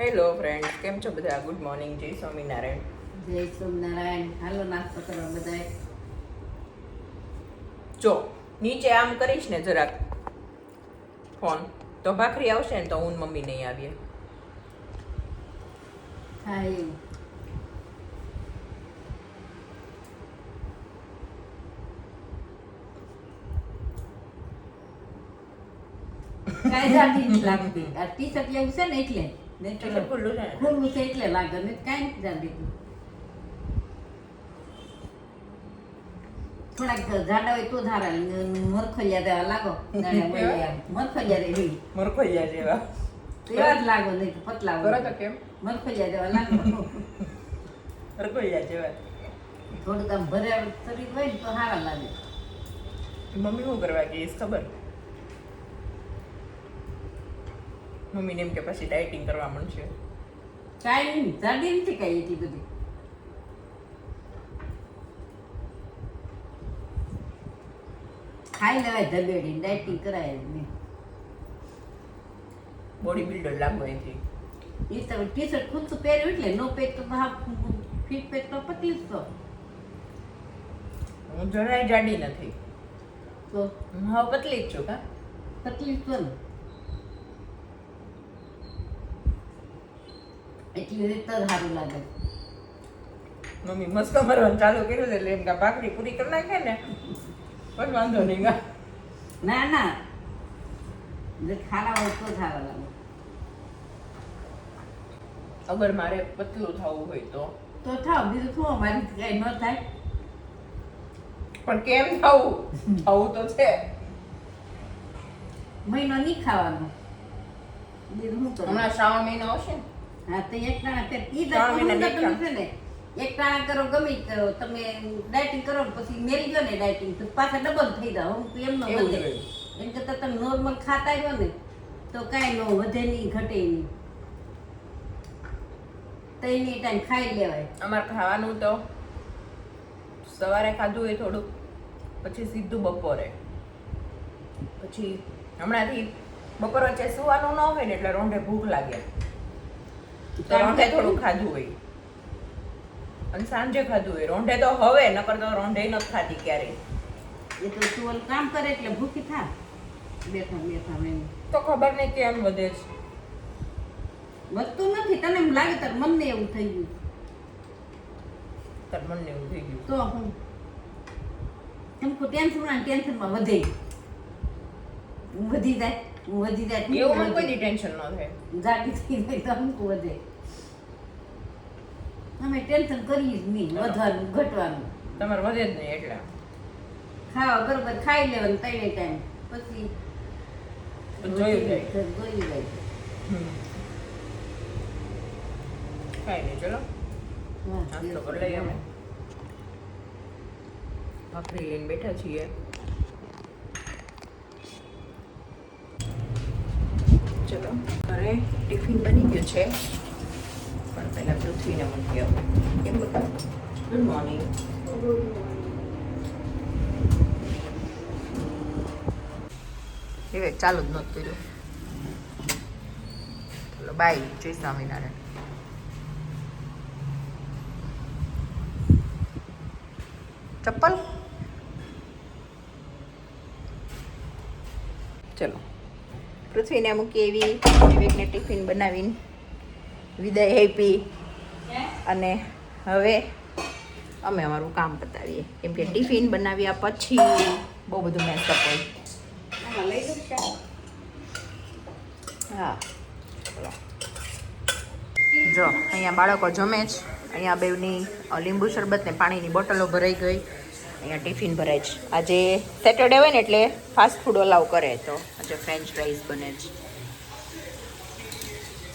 Hello friends, કેમ છો બધા? ગુડ મોર્નિંગ, જય સ્વામિનારાયણ. જય સ્વામિનારાયણ. હાલો નાસ્તો કરવા બધાય. જો નીચે આમ કરીશ ને જરાક ફોન તો ભાખરી આવશે ને તો હું ને મમ્મી નહીં આવીએ. હા એવું. કાંઈ જાતી નથી લાગતી. આ ટી શર્ટ લેવું છે ને એટલે. એટલે ખુલ્લું છે ને. ખુલ્લું છે એટલે લાગે ને કાંઈ નથી જાતી. થોડાક જાડા હોય તો ધારા મરખલિયા દેવા લાગો. મરખલિયા દેવી. મરખોલિયા જેવા એવા જ લાગો નહીં તો પતલા કરો હોય. તો કેમ? મરખલિયા દેવા લાગો. મરખોલિયા જેવા. થોડુંક આમ ભર્યા શરીર હોય ને તો સારા લાગે. મમ્મી શું કરવા ગઈશ ખબર? મમ્મીને એમ કે પછી ડાયટિંગ કરવા માંડશે. કાંઈ નહીં જાડી નથી કાંઈ એટલી બધી. ખાઈ લેવાય ધબેડી ડાયટિંગ કરાય જ નહીં. બોડી બિલ્ડર લાગો એથી. એ તો ટી શર્ટ ખુલતું પહેર્યું એટલે નો પેટ તો ફિટ પેટ તો પતલી જ તો. હું જરાય જાડી નથી. તો હું હવે પતલી જ છું. કા પતલી જ તો ને એટલી રીતે જ સારું લાગે. મમ્મી મસ્ત મારવાનું ચાલુ કર્યું છે એટલે એમ કે ભાખરી પૂરી કરી નાખે ને પણ વાંધો નહીં. ગા ના ના જે ખારા હોય તો જ સારા લાગે. અગર મારે પતલું થવું હોય તો થાવ બીજું શું અમારી કઈ ન થાય. પણ કેમ થવું? થવું તો છે. મહિનો નહીં ખાવાનો બીજું શું કરવું? હમણાં શ્રાવણ મહિનો આવશે ને. હા તો એક ટાણા ફેર ઈ ત્રણ મહિના દસ નીકળ્યા. છે ને એક ટાણા કરો ગમે ઈ કરો તમે ડાયટિંગ કરો ને પછી મેરી ગયો ને ડાયટિંગ તો પાછા ડબલ થઈ જાવ. હું તો એમનો એવું વધે જોઈએ. એમ કરતા તમે નોર્મલ ખાતા રહ્યો ને તો કાંઈ ન વધે નહીં ઘટે નહીં. તો એની ટાઈમ ખાઈ લેવાય. અમારે ખાવાનું તો સવારે ખાધું હોય થોડુંક, પછી સીધું બપોરે, પછી હમણાંથી બપોર વચ્ચે સુવાનું ન હોય ને એટલે રોંઢે ભૂખ લાગે તો રોંઢે થોડું ખાધું હોય અને સાંજે ખાધું હોય. રોંઢે તો હવે નકર તો રોંઢે નથી ખાતી ક્યારેય. એ તો તું ઓલું કામ કરે એટલે ભૂખી થા બેઠા બેઠા એમ. તો ખબર નહીં કેમ વધે છે. વધતું નથી તને એમ લાગે તાર મનને એવું થઈ ગયું તાર મનને એવું થઈ ગયું. તો હું ટેન્શનમાં વધે વધી જાય એવું મને કોઈ દી ટેન્શન ન થાય. જાડી થઈ જાય તો અમુક વધે. અમે ટેન્શન કરીએ જ નહીં વધવાનું ઘટવાનું. તમારે વધે જ નહીં એટલે ખાવા બરોબર ખાઈ લેવાનું ત્રણે ટાઈમ પછી જોયું જાય. જોયું જાય. કાંઈ નહીં, ચલો હા, નાસ્તો કરી લઈએ અમે. ભાખરી લઈને બેઠા છીએ. ચલો ઘરે ટિફિન બની ગયું છે પણ પહેલા પૃથ્વીને મૂકી આવું. કેમ બધા? Good morning. વિવેક ચાલુ જ નહોતું કર્યું. ચલો બાય, જય સ્વામિનારાયણ. ચપ્પલ ચલો પૃથ્વીને મૂકી એવી વિવેકને ટિફિન બનાવીને વિદાય આપી અને હવે અમે અમારું કામ પતાવીએ કેમ કે ટિફિન બનાવ્યા પછી બહુ બધું મેસઅપ હોય. હા ચલો જો અહીંયા બાળકો જમે જ. અહીંયા બેવની લીંબુ શરબત ને પાણીની બોટલો ભરાઈ ગઈ. અહીંયા ટિફિન ભરાય છે. આજે સેટરડે હોય ને એટલે ફાસ્ટ ફૂડ અલાઉ કરે તો આજે ફ્રેન્ચ ફ્રાઈઝ બને છે.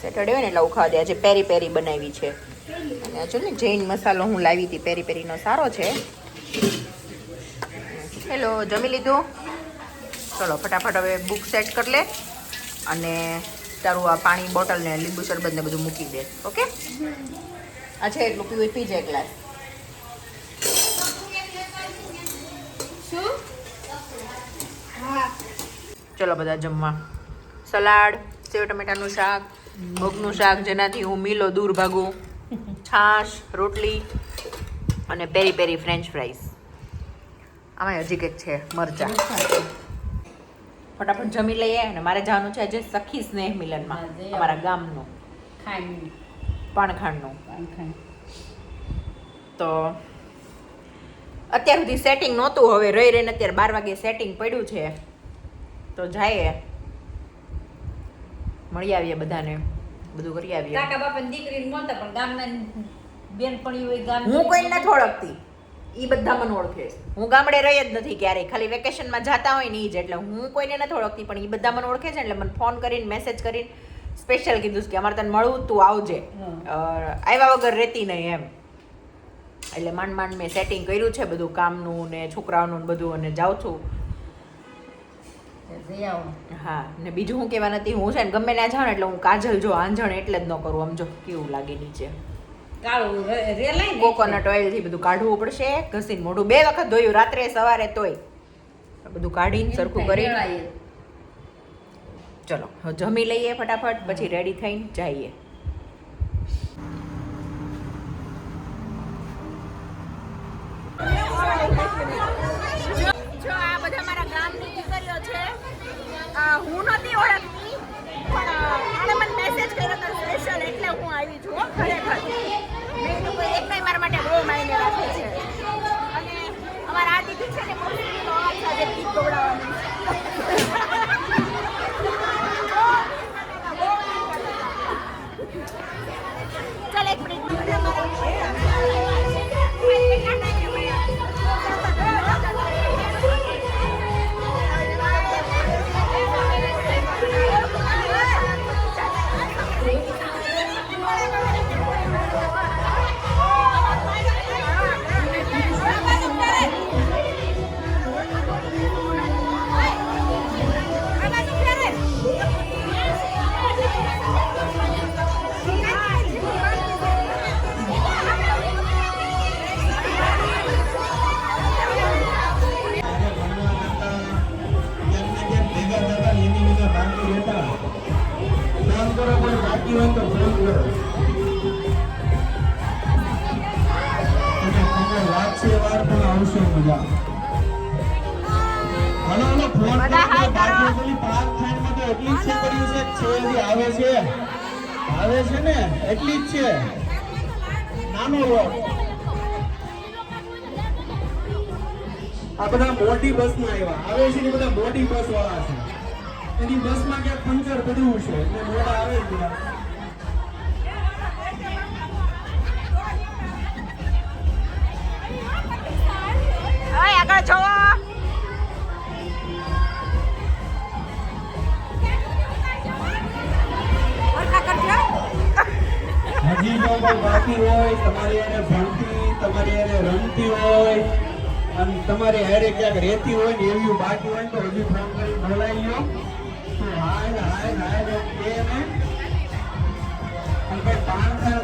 સેટરડે હોય ને એટલે આવું ખાવા દે. આજે પેરી પેરી બનાવી છે અને હજુ ને જૈન મસાલો હું લાવી હતી પેરી પેરીનો સારો છે. હેલો જમી લીધું? ચલો ફટાફટ હવે બુક સેટ કરી લે અને તારું આ પાણી બોટલ ને લીંબુ શરબત ને બધું મૂકી દે. ઓકે આ છે એટલું પીવું પી જાય ગ્લાસ. શું? ચલો બધા જમવા. સલાડ, સેવ ટમેટાનું શાક, મગનું શાક જેનાથી હું મિલો દૂર ભાગું, છાશ, રોટલી અને પેરી પેરી ફ્રેન્ચ ફ્રાઈઝ. આમાં હજી કંઈક છે મરચા. ફટાફટ જમી લઈએ અને મારે જવાનું છે આજે સખી સ્નેહ મિલનમાં, અમારા ગામનું પાણખાંડનું. તો અત્યાર સુધી સેટિંગ નહોતું, હવે રહી રહીને અત્યારે 12 વાગે સેટિંગ પડ્યું છે. તો જઈએ, મળી આવીએ બધાને, બધું કરી આવીએ. કાકા બાપાની દીકરીને મળતા પણ ગામના બેનપણી હોય ગામ. હું કોઈ નથી ઓળખતી, ઈ બધા મને ઓળખે છે. હું ગામડે રહી જ નથી ક્યારેય, ખાલી વેકેશનમાં જાતા હોય ને ઈ જ. એટલે હું કોઈને નથી ઓળખતી, પણ ઈ બધા મને ઓળખે છે. એટલે મને ફોન કરીને મેસેજ કરીને સ્પેશિયલ કીધું કે અમારે તને મળવું, તું આવજે, આવ્યા વગર રહેતી નહીં એમ. એટલે માંડ માંડ મેં સેટિંગ કર્યું છે બધું કામનું ને છોકરાઓનું ને બધું, અને જાઉં છું. હા, ને બીજું હું કહેવા નથી, હું છે ને ગમે ત્યાં જાઉં એટલે હું કાજલ જો આંજણ એટલે જ ન કરું. આમ જો કેવું લાગે નીચે કોકોનટ ઓઇલ થી બધું કાઢવું પડશે. ઘસીને મોઢું 2 વખત ધોયું, રાત્રે સવારે, તોય બધું કાઢીને સરખું કરી. ચલો હવે જમી લઈએ ફટાફટ, પછી રેડી થઈને જઈએ. જો આ બધા મારા ગામની દીકરીઓ છે. હું નથી ઓળખતી, પણ આણે મને મેસેજ કર્યો તો સ્પેશિયલ, એટલે હું આવી છું ખરેખર. મેં તો કોઈ એક મારા માટે બહુ માયને રાખે છે. અને અમારા આ દીદી છે ને મોસ્ટલી અવાજ સાથે ગીત ગવડાવવાનું ચાલ એક મિનિટ. આવે છે ને એટલી જ છે, નાનો લોટ. આ બધા મોટી બસમાં આવ્યા આવે છે ને, બધા મોટી બસ વાળા છે. એની બસમાં ક્યાંક પંચર પડ્યું છે એટલે મોડા આવે જ બધા. આગળ જોવો. હજી જો કોઈ બાકી હોય, તમારી એને ભણતી, તમારી એને રમતી હોય અને તમારી હારે ક્યાંક રહેતી હોય ને એવી બાકી હોય તો હજી ફોન કરી બોલાવી લો. હાય હાય હાય કે ને અને ભાઈ પાણખાણ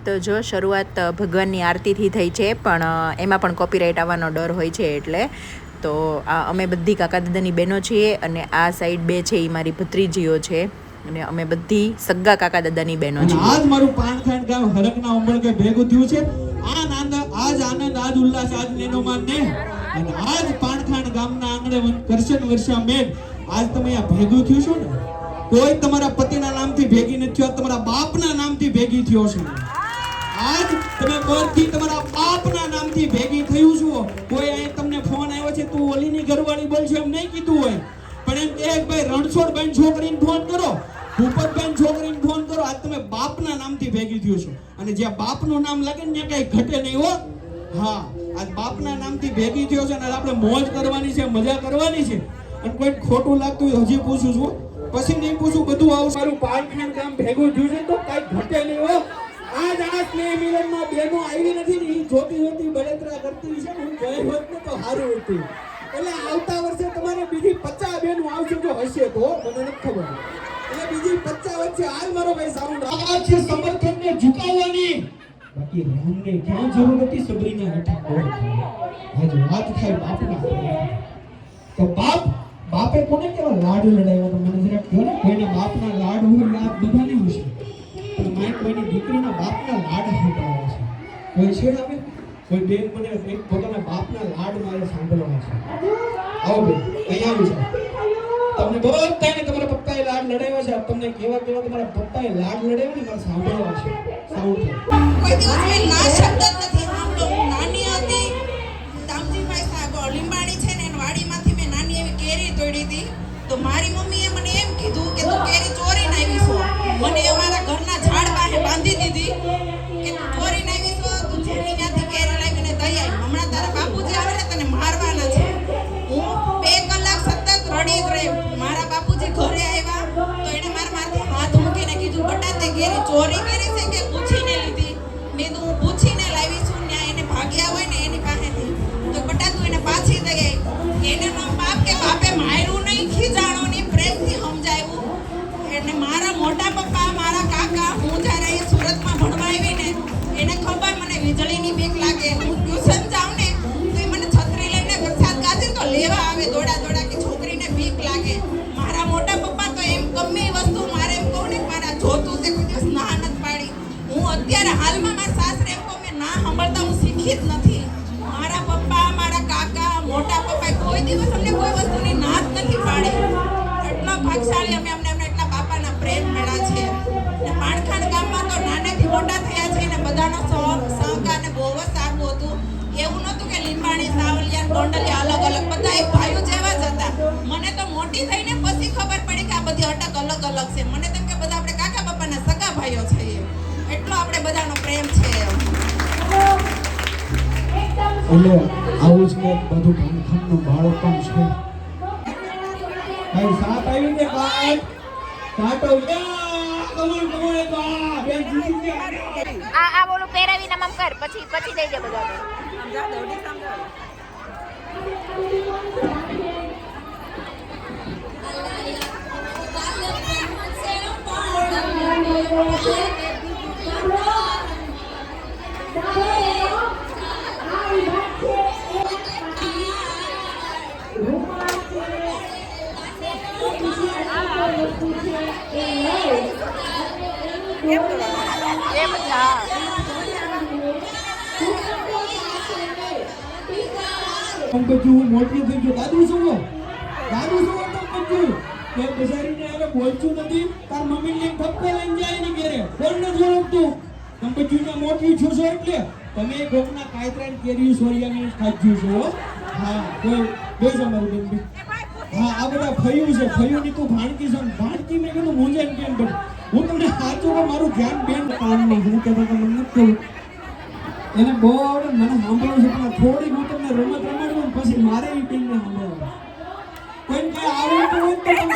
તો જો શરૂઆત ભગવાનની આરતીથી થઈ છે, પણ એમાં પણ કોપીરાઇટ આવવાનો ડર હોય છે. એટલે તો આ અમે બધી કાકા દાદાની બહેનો છીએ, અને આ સાઈડ 2 છે એ મારી ભત્રીજીઓ છે, અને અમે બધી સગ્ગા કાકા દાદાની બહેનો છીએ. આજ મારું પાણખાંડ ગામ હરકના ઉંબળકે ભેગું થયું છે. આજ આનંદ, આજ ઉલ્લાસ, આજ નેનોમાન ને, અને આજ પાણખાંડ ગામના આંગણે કરશન વર્ષા મેઘ આજ તમે અહીંયા ભેગું થયું છો ને. કોઈ તમારા પતિના નામથી ભેગી નથી થયો, તમારા બાપના નામથી ભેગી થયો છે. આજ તમે બળથી તમારા બાપના નામથી ભેગી થયું છો. કોઈ અહીં તમને ફોન આવ્યો છે, તું ઓલીની ઘરવાળી બોલ છે એમ નહીં કીધું હોય, પણ એમ કે ભાઈ રણછોડબેન છોકરીને ફોન કરો, ભૂપતબેન છોકરીને ફોન કરો. આજ તમે બાપના નામથી ભેગી થયો છો, અને જ્યાં બાપનું નામ લાગે ને ત્યાં કઈ ઘટે નહીં હો. હા, આજ બાપના નામથી ભેગી થયો છે, અને આપણે મોજ કરવાની છે, મજા કરવાની છે. અને કોઈ ખોટું લાગતું હોય હજી પૂછું છું, પછી નહીં પૂછું, બધું આવું સારું પાણખાંડ ગામ ભેગું થયું છે તો કઈ ઘટે નહીં હો. આજ આ સ્નેહ મિલનમાં બહેનો આવી નથી ને, એ જોતી જોતી બળતરા કરતી છે ને, હું ગઈ હોત ને તો સારું હતું. એટલે આવતા વર્ષે તમારે બીજી 50 બેનો આવશે જો હશે તો મને નથી ખબર એટલે બીજી 50 વચ્ચે હાલ મારો ભાઈ સાઉન્ડ આ છે સમર્થનને ઝુકાવવાની બાકી રામને ક્યાં જરૂર હતી સબરીના હેઠા કોણ આજે વાત થાય બાપના તો બાપે કોને કેવા લાડ લડાવ્યા તો મને જરા કહો ને કોઈના બાપના લાડ હોય યાદ બધાને હશે પણ માય કોઈની દીકરીના બાપના લાડ સાંભળવા છે કોઈ છે આવે કોઈ બેન મને એક પોતાના બાપના લાડ મારે સાંભળવા છે આવો બેન અહીંયા આવી જાઓ તમને બધાને તમારા પપ્પાએ લાડ લડાવ્યા છે તમને કેવા તમારા પપ્પાએ લાડ લડાવ્યા ને મારે સાંભળવા છે સાઉન્ડ કોઈ દિવસ મેં ના શબ્દ જ નથી સાંભળ્યો. હું નાની હતી, દામજીભાઈ સાહેબ લીંબાણી છે ને એની વાડીમાંથી મેં નાની એવી કેરી તોડી હતી તો મારી મમ્મીએ મને એમ કીધું કે તું કેરી ચોરીને આવી છો. મને અમારા ઘરના ઝાડ પાસે બાંધી દીધી કે તું ચોરીને આવી છો, તું જેની ત્યાંથી કેરી લાવીને દઈ આવી. હમણાં તારા બાપુજી આવે ને તને મારવાના છે. હું 2 કલાક સતત રડી જ રહી. મારા બાપુજી ઘરે આવ્યા તો એને મારથી હાથ મૂકીને કીધું બટા તે કેરી ચોરી કરી છે કે પૂછીને લીધી? મેં તો હું પૂછીને લાવી છું. ત્યાં એને ભાગ્યા હોય ને એની પાસેથી તો બટા તું એને પાછી દઈ આવી. એને નો બાપ કે બાપે માર્યું નહીં, ખીજાણો નહીં, પ્રેમથી સમજાવ્યું. એટલે મારા મોટા પપ્પા મારા કાકા હું જ્યારે અહીં સુરતમાં ભણવા આવી ને એને ખબર મને વીજળીની બીક લાગે. હું ટ્યુશન જાઉં ને તો એ મને છત્રી લઈને વરસાદ ગાજે તો લેવા આવે દોડા કે છોકરીને બીક લાગે. મારા મોટા પપ્પા તો એમ ગમે એ વસ્તુ મારે એમ કહું ને મારા જોતું તે કોઈ દિવસ ના નથી પાડી. હું અત્યારે હાલમાં મારા સાસરે એમ કહું મેં ના સાંભળતા હું શીખી જ નથી. મારા પપ્પા મારા કાકા મોટા પપ્પાએ કોઈ દિવસ અમને કોઈ વસ્તુની ના જ નથી પાડી. એટલો ભાગશાળી અમે અમને એટલા બાપાના પ્રેમ મળ્યા છે. ને માણખાન ગામમાં તો નાનેથી મોટા થયા છે ને બધાનો સહકાર ને બહુ જ સારું હતું. એવું નહોતું કે લીંબાણી સાવલિયા ગોંડલિયા અલગ અલગ બધા એક ભાઈઓ જેવા જ હતા. મને તો મોટી થઈને પછી ખબર પડી કે આ બધી અટક અલગ અલગ છે. મને તેમ કે બધા આપણે કાકા બાપાના સગા ભાઈઓ છીએ. એટલો આપણે બધાનો પ્રેમ છે. એટલે આવું જ કે બધું ભાણખંડનું બાળપણ છે ભાઈ. સાપ આવી ને કાટો કમળ બા બેન જીતી ગયા. આ બોલું પહેરાવીને આમ કર પછી દઈ દે બધાને. એ મજા પંકજુ મોટી થઈ ગયો. દાદુ શું પંકજુ કે બજારીને હવે બોલતું નથી. તાર મમ્મીને ઠપકો લઈને જાય ને ઘરે કોણ નથી ઓળખતું. પંકજુને મોટી છો છો એટલે તમે ગોમના કાયત્રાન કેરી સોરિયાની ખાજ્યું છો. હા કોઈ બેસો મારી બેન. હા આ બધા ફયું છે. ફયુંની તું ભાણકી છે. ભાણકી મેં કીધું મૂંઝાઈને કેમ બન. હું તમને સાચું કે મારું ધ્યાન બેન કામમાં હું કહેતો તો મને નથી કહું. એને બહુ આવડે મને સાંભળવું છે પણ થોડીક હું તમને રમત રમાડું પછી મારે એ બેનને સાંભળવું. કોઈને કઈ આવડતું હોય તો તમે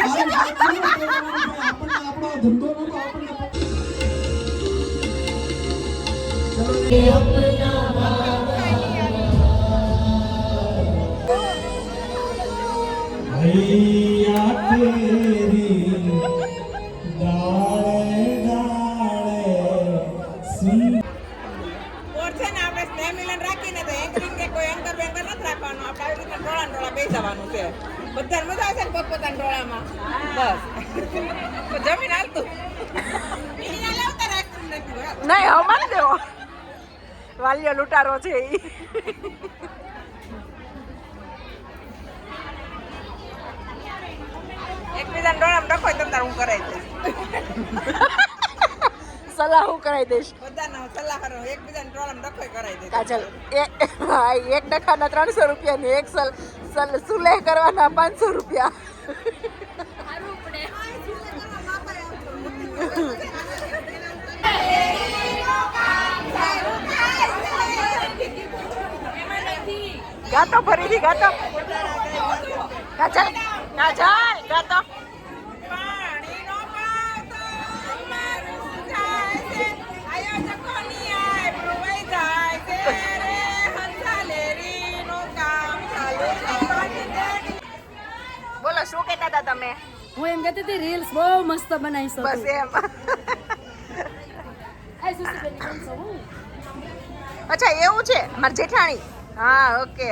આપણને આપણો ધંધો નતો આપણને ભૈયા તેરી ડાળે ઓર છે ને આપણે સ્ટેમિલન રાખીને તો એન્કરિંગ કે કોઈ એન્કર બેન્કર નથી રાખવાનું. આપણે આવી રીતના ટોળા બેસી જવાનું છે. બધાને મજા આવશે ને પોતપોતાના ટોળામાં. બસ તો જમીન હાલતું બીજા લાવતા રાખતું નથી. નહીં હમણાં દેવો વાલિયો લૂંટારો છે ઈ. એકબીજાના ટોળામાં ડખો તો તાર હું કરાવી દઈશ. સલાહ હું કરાવી દઈશ. બધાના સલાહરો એકબીજાના ટોળામાં ડખો કરાવી દઈશ. કાજલ એક ડખાના 300 રૂપિયા ને એક સુલેહ કરવાના 500 રૂપિયા. ગાતો ફરીથી ગાતો કાજલ ગાતો. પાણીનો પાવતો અમારું સુજાય છે. આયોજકોની આબરૂ વહી જાય છે રે. હંસાલેરીનું કામ ચાલુ છે. કહેતી હતી રીલ્સ બહુ મસ્ત બનાવી શકો બસ એમ આ સુસુબેન કેમ છો હું અચ્છા એવું છે માર જેઠાણી હા ઓકે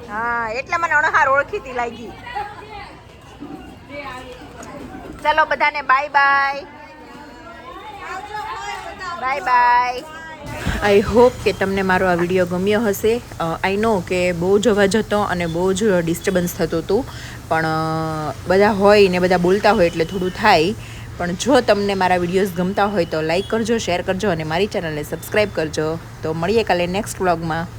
હા એટલે મને અણહાર ઓળખીતી લાગી ચલો બધાને bye bye bye bye I hope કે તમને મારો આ વિડીયો ગમ્યો હશે આઈ નો કે બહુ જ અવાજ હતો અને બહુ જ ડિસ્ટર્બન્સ થતું હતું પણ બધા હોય ને બધા બોલતા હોય એટલે થોડું થાય પણ જો તમને મારા વિડીયોઝ ગમતા હોય તો લાઈક કરજો શેર કરજો અને મારી ચેનલને સબસ્ક્રાઈબ કરજો તો મળીએ કાલે નેક્સ્ટ વ્લોગમાં